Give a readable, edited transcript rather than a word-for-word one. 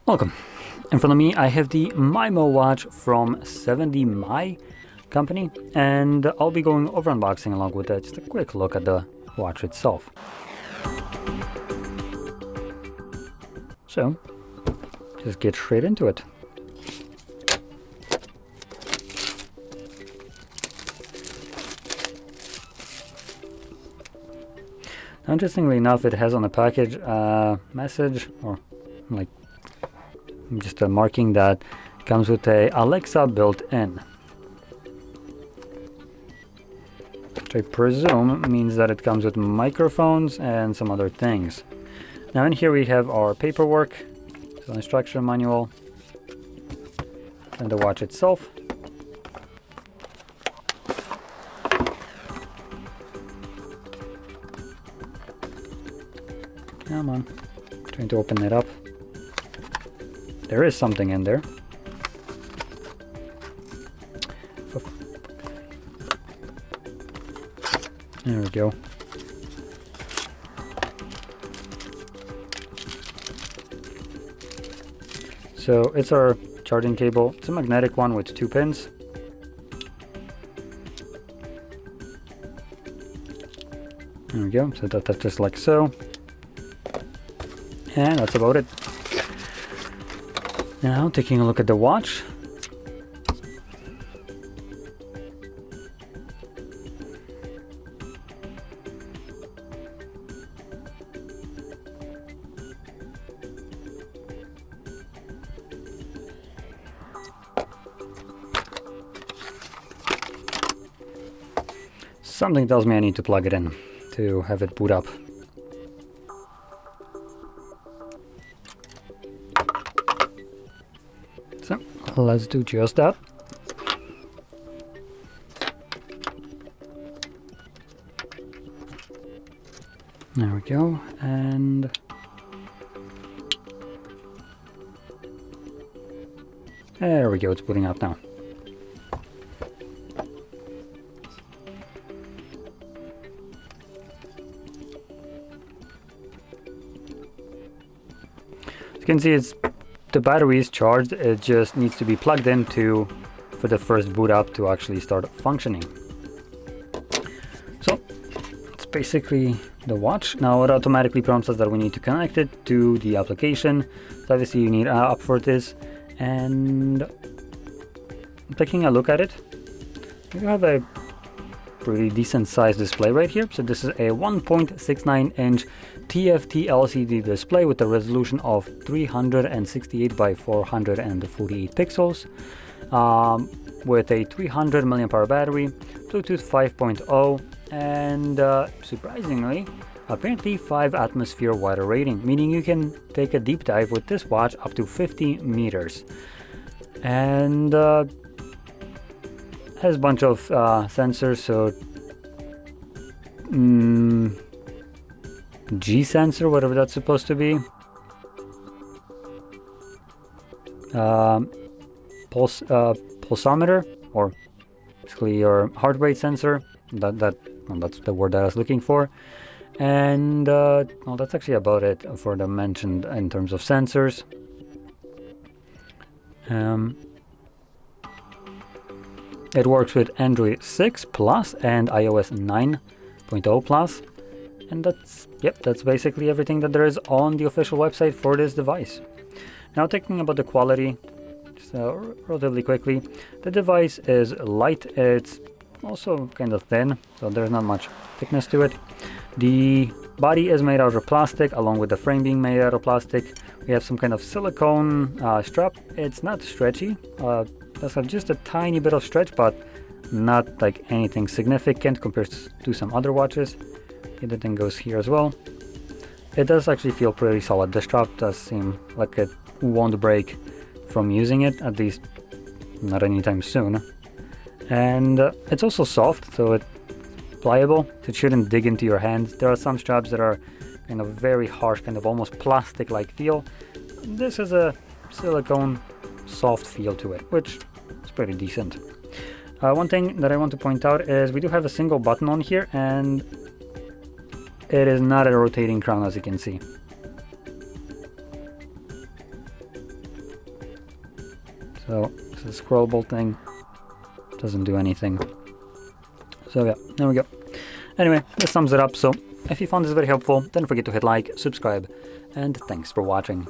Welcome. In front of me I have the Maimo watch from 70mai company, and I'll be going over unboxing along with that, just a quick look at the watch itself. So, just get straight into it. Now, interestingly enough, it has on the package a message, or like just a marking that comes with a Alexa built in, which I presume means that it comes with microphones and some other things. Now in here we have our paperwork, so instruction manual, and the watch itself. Come on, trying to open it up. There is something in there. There we go. So it's our charging cable. It's a magnetic one with 2 pins. There we go. So that's just like so. And that's about it. Now taking a look at the watch. Something tells me I need to plug it in to have it boot up. So let's do just that. There we go, and there we go, it's booting up now. As you can see, the battery is charged. It just needs to be plugged in for the first boot up to actually start functioning. So it's basically the watch. Now it automatically prompts us that we need to connect it to the application. So obviously you need an app for this, and taking a look at it, you have a pretty decent sized display right here. So this is a 1.69 inch TFT LCD display with a resolution of 368 by 448 pixels, with a 300 mAh battery, Bluetooth 5.0, and surprisingly, apparently 5 atmosphere water rating, meaning you can take a deep dive with this watch up to 50 meters. And has a bunch of sensors, so G sensor, whatever that's supposed to be, pulsometer, or basically your heart rate sensor. That's the word that I was looking for. And well, that's actually about it for the mentioned in terms of sensors. It works with Android 6 Plus and iOS 9.0 Plus. And that's basically everything that there is on the official website for this device. Now, talking about the quality, just relatively quickly, the device is light. It's also kind of thin, so there's not much thickness to it. The body is made out of plastic, along with the frame being made out of plastic. We have some kind of silicone strap. It's not stretchy. Does have just a tiny bit of stretch, but not like anything significant compared to some other watches. The thing goes here as well. It does actually feel pretty solid. The strap does seem like it won't break from using it, at least not anytime soon. And it's also soft, so it's pliable, so it shouldn't dig into your hands. There are some straps that are kind of very harsh, kind of almost plastic-like feel. This is a silicone soft feel to it, which is pretty decent. One thing that I want to point out is we do have a single button on here, and it is not a rotating crown, as you can see. So the scrollable thing doesn't do anything. So yeah, there we go. Anyway, this sums it up. So if you found this very helpful, don't forget to hit like, subscribe, and thanks for watching.